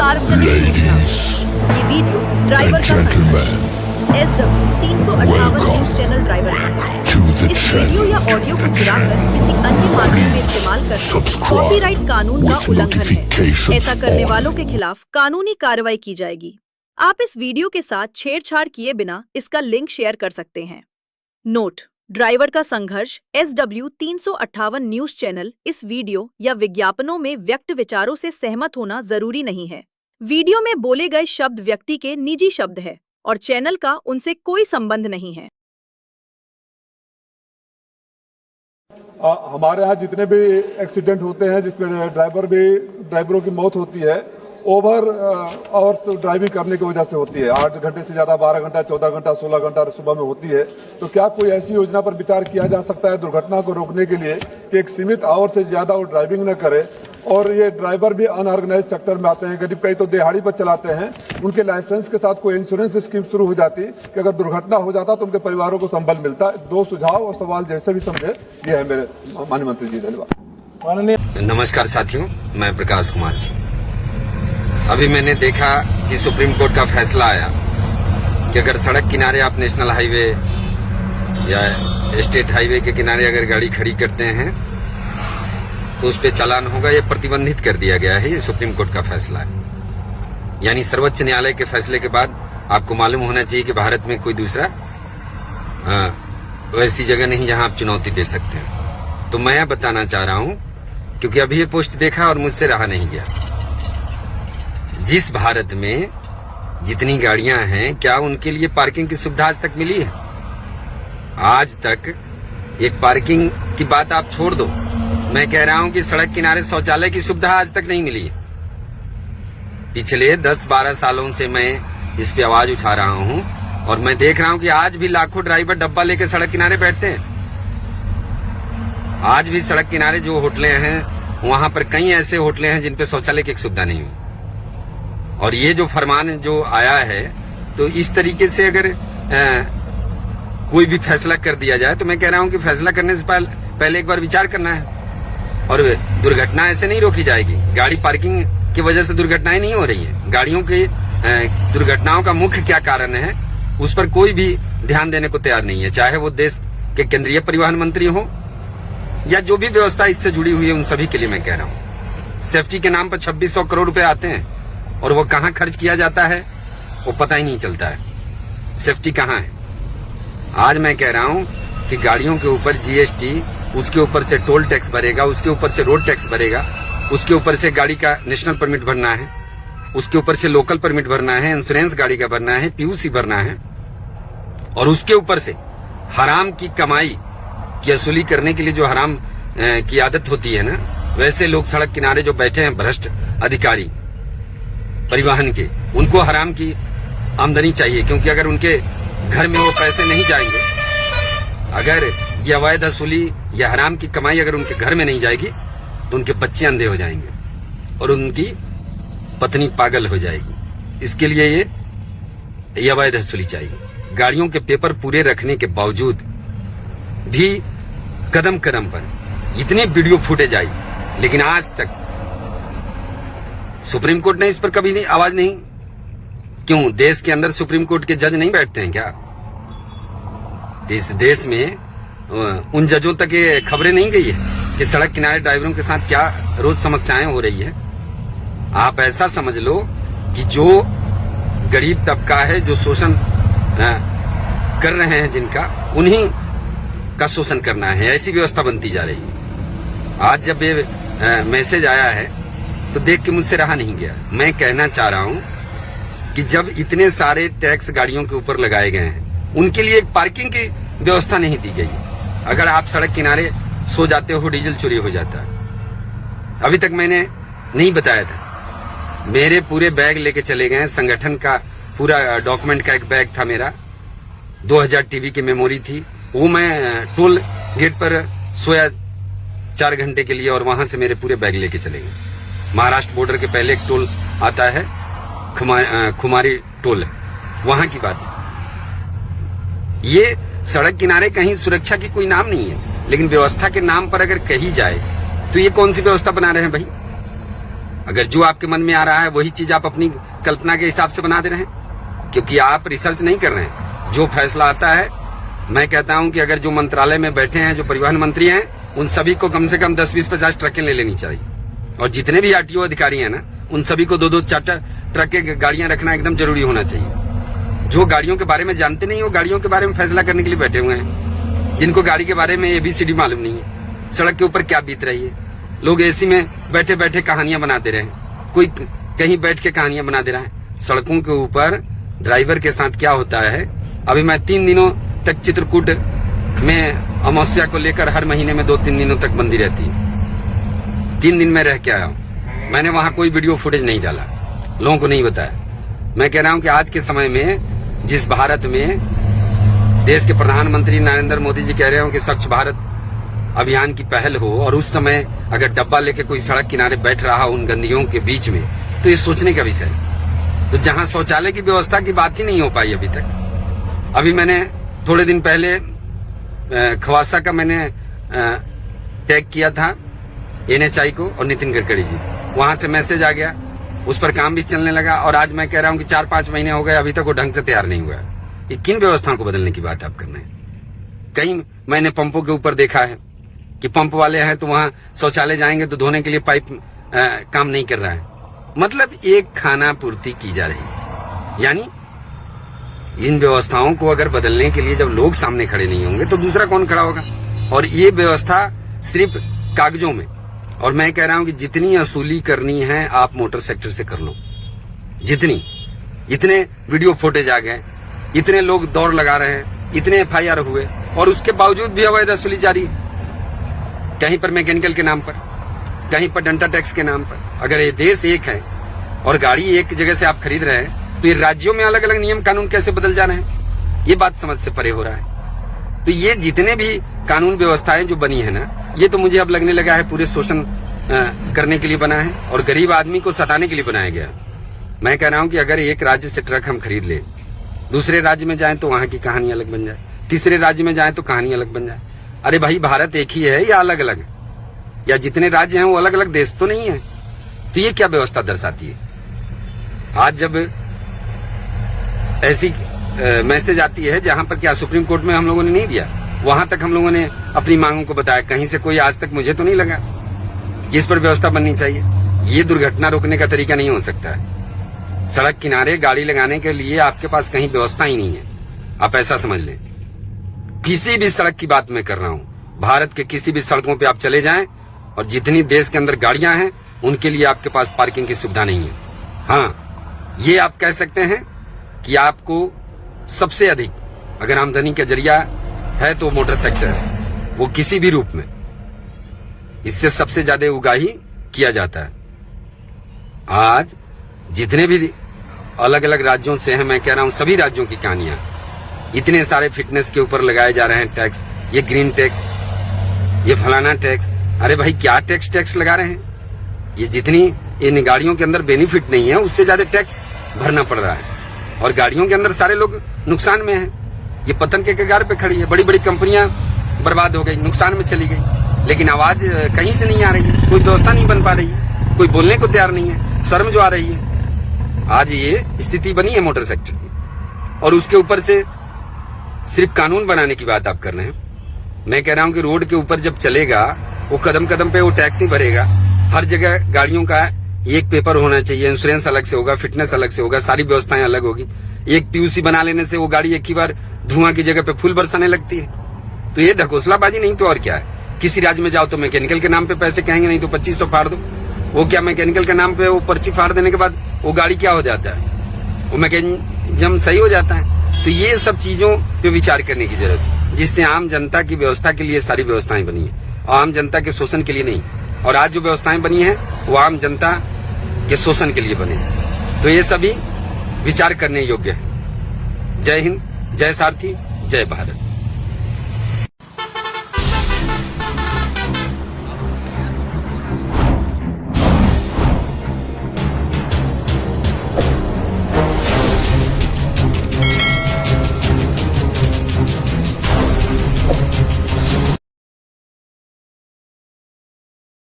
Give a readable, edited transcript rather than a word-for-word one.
सार्वजनिक सूचना। ये वीडियो ड्राइवर का SW358 न्यूज चैनल ड्राइवर का है। इस वीडियो या ऑडियो को चुराकर किसी अन्य माध्यम में इस्तेमाल कर कॉपीराइट कानून का उल्लंघन है। ऐसा करने वालों के खिलाफ कानूनी कार्रवाई की जाएगी। आप इस वीडियो के साथ छेड़छाड़ किए बिना इसका लिंक शेयर कर सकते हैं। नोट: ड्राइवर का संघर्ष SW358 न्यूज चैनल इस वीडियो या विज्ञापनों में व्यक्त विचारों से सहमत होना जरूरी नहीं है। वीडियो में बोले गए शब्द व्यक्ति के निजी शब्द है और चैनल का उनसे कोई संबंध नहीं है। हमारे यहाँ जितने भी एक्सीडेंट होते हैं जिसमें ड्राइवरों की मौत होती है, ओवर आवर्स ड्राइविंग करने की वजह से होती है। 8 घंटे से ज्यादा 12 घंटा, 14 घंटा, 16 घंटा सुबह में होती है। तो क्या कोई ऐसी योजना पर विचार किया जा सकता है दुर्घटना को रोकने के लिए कि एक सीमित आवर से ज्यादा वो ड्राइविंग न करे? और ये ड्राइवर भी अनऑर्गेनाइज सेक्टर में आते हैं, गरीब कई तो दिहाड़ी पर चलाते हैं। उनके लाइसेंस के साथ कोई इंश्योरेंस स्कीम शुरू हो जाती कि अगर दुर्घटना हो जाता तो उनके परिवारों को संबल मिलता। 2 सुझाव और सवाल जैसे भी समझे, ये है मेरे माननीय मंत्री जी। धन्यवाद। नमस्कार साथियों, मैं प्रकाश कुमार जी। अभी मैंने देखा कि सुप्रीम कोर्ट का फैसला आया कि अगर सड़क किनारे आप नेशनल हाईवे या स्टेट हाईवे के किनारे अगर गाड़ी खड़ी करते हैं तो उस पे चालान होगा। ये प्रतिबंधित कर दिया गया है। ये सुप्रीम कोर्ट का फैसला है। यानी सर्वोच्च न्यायालय के फैसले के बाद आपको मालूम होना चाहिए कि भारत में कोई दूसरा वैसी जगह नहीं जहां आप चुनौती दे सकते हैं। तो मैं बताना चाह रहा हूं, क्योंकि अभी ये पोस्ट देखा और मुझसे रहा नहीं गया। जिस भारत में जितनी गाड़ियां हैं, क्या उनके लिए पार्किंग की सुविधा आज तक मिली है? आज तक एक पार्किंग की बात आप छोड़ दो, मैं कह रहा हूं कि सड़क किनारे शौचालय की सुविधा आज तक नहीं मिली है। पिछले 10-12 सालों से मैं इस पे आवाज उठा रहा हूं और मैं देख रहा हूं कि आज भी लाखों ड्राइवर डब्बा लेके सड़क किनारे बैठते हैं। आज भी सड़क किनारे जो होटलें हैं, वहां पर कई ऐसे होटलें हैं जिन पे शौचालय की सुविधा नहीं हुई। और ये जो फरमान जो आया है, तो इस तरीके से अगर कोई भी फैसला कर दिया जाए तो मैं कह रहा हूं कि फैसला करने से पहले एक बार विचार करना है। और दुर्घटना ऐसे नहीं रोकी जाएगी। गाड़ी पार्किंग की वजह से दुर्घटनाएं नहीं हो रही है। गाड़ियों की दुर्घटनाओं का मुख्य क्या कारण है, उस पर कोई भी ध्यान देने को तैयार नहीं है। चाहे वो देश के केंद्रीय परिवहन मंत्री हो या जो भी व्यवस्था इससे जुड़ी हुई है, उन सभी के लिए मैं कह रहा हूँ। सेफ्टी के नाम पर 2600 करोड़ रुपए आते हैं और वो कहाँ खर्च किया जाता है वो पता ही नहीं चलता है। सेफ्टी कहाँ है? आज मैं कह रहा हूँ कि गाड़ियों के ऊपर GST, उसके ऊपर से टोल टैक्स भरेगा, उसके ऊपर से रोड टैक्स भरेगा, उसके ऊपर से गाड़ी का नेशनल परमिट भरना है, उसके ऊपर से लोकल परमिट भरना है, इंश्योरेंस गाड़ी का भरना है, PUC भरना है, और उसके ऊपर से हराम की कमाई की वसूली करने के लिए जो हराम की आदत होती है ना, वैसे लोग सड़क किनारे जो बैठे हैं भ्रष्ट अधिकारी परिवहन के, उनको हराम की आमदनी चाहिए। क्योंकि अगर उनके घर में वो पैसे नहीं जाएंगे, अगर ये अवैध वसूली या हराम की कमाई अगर उनके घर में नहीं जाएगी तो उनके बच्चे अंधे हो जाएंगे और उनकी पत्नी पागल हो जाएगी। इसके लिए ये अवैध वसूली चाहिए। गाड़ियों के पेपर पूरे रखने के बावजूद भी कदम कदम पर इतनी वीडियो फुटेज आई, लेकिन आज तक सुप्रीम कोर्ट ने इस पर कभी आवाज नहीं। क्यों? देश के अंदर सुप्रीम कोर्ट के जज नहीं बैठते हैं क्या? इस देश में उन जजों तक ये खबरें नहीं गई है कि सड़क किनारे ड्राइवरों के साथ क्या रोज समस्याएं हो रही है। आप ऐसा समझ लो कि जो गरीब तबका है, जो शोषण कर रहे हैं जिनका, उन्हीं का शोषण करना है, ऐसी व्यवस्था बनती जा रही है। आज जब ये मैसेज आया है तो देख के मुझसे रहा नहीं गया। मैं कहना चाह रहा हूं कि जब इतने सारे टैक्स गाड़ियों के ऊपर लगाए गए हैं, उनके लिए एक पार्किंग की व्यवस्था नहीं दी गई। अगर आप सड़क किनारे सो जाते हो, डीजल चोरी हो जाता है। अभी तक मैंने नहीं बताया था। मेरे पूरे बैग लेके चले गए। संगठन का पूरा डॉक्यूमेंट का एक बैग था मेरा, 2000 टीवी की मेमोरी थी। वो मैं टोल गेट पर सोया 4 घंटे के लिए और वहां से मेरे पूरे बैग लेके चले गए। महाराष्ट्र बॉर्डर के पहले एक टोल आता है, खुमारी टोल, वहां की बात। ये सड़क किनारे कहीं सुरक्षा की कोई नाम नहीं है, लेकिन व्यवस्था के नाम पर अगर कही जाए तो ये कौन सी व्यवस्था बना रहे हैं भाई? अगर जो आपके मन में आ रहा है वही चीज आप अपनी कल्पना के हिसाब से बना दे रहे हैं, क्योंकि आप रिसर्च नहीं कर रहे हैं। जो फैसला आता है, मैं कहता हूं कि अगर जो मंत्रालय में बैठे हैं, जो परिवहन मंत्री हैं, उन सभी को कम से कम 10, 20, 50 ट्रकें ले लेनी चाहिए। और जितने भी आरटीओ अधिकारी हैं ना, उन सभी को 2-2, 4-4 ट्रक के गाड़ियां रखना एकदम जरूरी होना चाहिए। जो गाड़ियों के बारे में जानते नहीं हो, गाड़ियों के बारे में फैसला करने के लिए बैठे हुए हैं, जिनको गाड़ी के बारे में ABCD मालूम नहीं है, सड़क के ऊपर क्या बीत रही है। लोग एसी में बैठे बैठे कहानियां बना दे रहे हैं, कोई कहीं बैठ के कहानियां बना दे रहा है। सड़कों के ऊपर ड्राइवर के साथ क्या होता है, अभी मैं 3 दिनों तक चित्रकूट में अमावस्या को लेकर हर महीने में 2-3 दिनों तक बंदी रहती है। 3 दिन में रह के आया हूं। मैंने वहां कोई वीडियो फुटेज नहीं डाला, लोगों को नहीं बताया। मैं कह रहा हूं कि आज के समय में जिस भारत में देश के प्रधानमंत्री नरेंद्र मोदी जी कह रहे हो कि स्वच्छ भारत अभियान की पहल हो, और उस समय अगर डब्बा लेके कोई सड़क किनारे बैठ रहा उन गंदगियों के बीच में, तो ये सोचने का विषय है। तो जहां शौचालय की व्यवस्था की बात ही नहीं हो पाई अभी तक। अभी मैंने थोड़े दिन पहले खवासा का मैंने टैग किया था NHI को और नितिन गडकरी जी, वहां से मैसेज आ गया, उस पर काम भी चलने लगा। और आज मैं कह रहा हूं कि 4-5 महीने हो गए, अभी तक वो ढंग से तैयार नहीं हुआ है। ये किन व्यवस्थाओं को बदलने की बात आप कर रहे हैं? कहीं मैंने पंपों के ऊपर देखा है कि पंप वाले हैं तो वहां शौचालय जाएंगे तो धोने के लिए पाइप काम नहीं कर रहा है। मतलब एक खाना पूर्ति की जा रही है। यानी इन व्यवस्थाओं को अगर बदलने के लिए जब लोग सामने खड़े नहीं होंगे तो दूसरा कौन खड़ा होगा? और ये व्यवस्था सिर्फ कागजों में। और मैं कह रहा हूं कि जितनी असूली करनी है आप मोटर सेक्टर से कर लो, जितनी, इतने वीडियो फुटेज आ गए, इतने लोग दौड़ लगा रहे हैं, इतने FIR हुए, और उसके बावजूद भी अवैध वसूली जारी है। कहीं पर मैकेनिकल के नाम पर, कहीं पर डंटा टैक्स के नाम पर। अगर ये देश एक है और गाड़ी एक जगह से आप खरीद रहे हैं, तो ये राज्यों में अलग अलग नियम कानून कैसे बदल जा रहे हैं? ये बात समझ से परे हो रहा है। तो ये जितने भी कानून व्यवस्थाएं जो बनी है ना, ये तो मुझे अब लगने लगा है पूरे शोषण करने के लिए बना है और गरीब आदमी को सताने के लिए बनाया गया। मैं कह रहा हूं कि अगर एक राज्य से ट्रक हम खरीद ले, दूसरे राज्य में जाए तो वहां की कहानी अलग बन जाए, तीसरे राज्य में जाए तो कहानी अलग बन जाए। अरे भाई, भारत एक ही है या अलग अलग है? या जितने राज्य हैं वो अलग अलग देश तो नहीं है? तो ये क्या व्यवस्था दर्शाती है? आज जब ऐसी मैसेज आती है जहां पर क्या सुप्रीम कोर्ट में हम लोगों ने नहीं दिया, वहां तक हम लोगों ने अपनी मांगों को बताया, कहीं से कोई आज तक मुझे तो नहीं लगा कि इस पर व्यवस्था बननी चाहिए। ये दुर्घटना रोकने का तरीका नहीं हो सकता है। सड़क किनारे गाड़ी लगाने के लिए आपके पास कहीं व्यवस्था ही नहीं है, आप ऐसा समझ लें। किसी भी सड़क की बात मैं कर रहा हूं, भारत के किसी भी सड़कों पे आप चले जाएं और जितनी देश के अंदर गाड़ियां हैं उनके लिए आपके पास पार्किंग की सुविधा नहीं है। हाँ, ये आप कह सकते हैं कि आपको सबसे अधिक अगर आमदनी का जरिया है तो मोटर सेक्टर है, वो किसी भी रूप में, इससे सबसे ज्यादा उगाही किया जाता है। आज जितने भी अलग अलग राज्यों से हैं, मैं कह रहा हूं सभी राज्यों की कहानियां, इतने सारे फिटनेस के ऊपर लगाए जा रहे हैं टैक्स, ये ग्रीन टैक्स, ये फलाना टैक्स। अरे भाई, क्या टैक्स लगा रहे हैं? ये जितनी इन गाड़ियों के अंदर बेनिफिट नहीं है उससे ज्यादा टैक्स भरना पड़ रहा है, और गाड़ियों के अंदर सारे लोग नुकसान में हैं। ये पतन के कगार पे खड़ी है, बड़ी बड़ी कंपनियां बर्बाद हो गई, नुकसान में चली गई, लेकिन आवाज कहीं से नहीं आ रही है, कोई व्यवस्था नहीं बन पा रही है, कोई बोलने को तैयार नहीं है, शर्म जो आ रही है। आज ये स्थिति बनी है मोटर सेक्टर की, और उसके ऊपर से सिर्फ कानून बनाने की बात आप कर रहे हैं। मैं कह रहा हूं कि रोड के ऊपर जब चलेगा वो कदम कदम पे वो टैक्स ही भरेगा। हर जगह गाड़ियों का एक पेपर होना चाहिए, इंश्योरेंस अलग से होगा, फिटनेस अलग से होगा, सारी व्यवस्थाएं अलग होगी। एक PUC बना लेने से वो गाड़ी एक ही बार धुआं की जगह पे फूल बरसाने लगती है। तो ये ढकोसलाबाजी नहीं तो और क्या है? किसी राज्य में जाओ तो मैकेनिकल के नाम पे पैसे कहेंगे, नहीं तो 2500 फाड़ दो। वो क्या मैकेनिकल के नाम पे वो पर्ची फाड़ देने के बाद वो गाड़ी क्या हो जाता है? वो मैकेनिज्म सही हो जाता है। तो ये सब चीजों पे विचार करने की जरूरत है, जिससे आम जनता की व्यवस्था के लिए सारी व्यवस्थाएं बनी है, आम जनता के शोषण के लिए नहीं। और आज जो व्यवस्थाएं बनी है वो आम जनता के शोषण के लिए बने। तो ये सभी विचार करने योग्य है। जय हिंद, जय सारथी, जय भारत।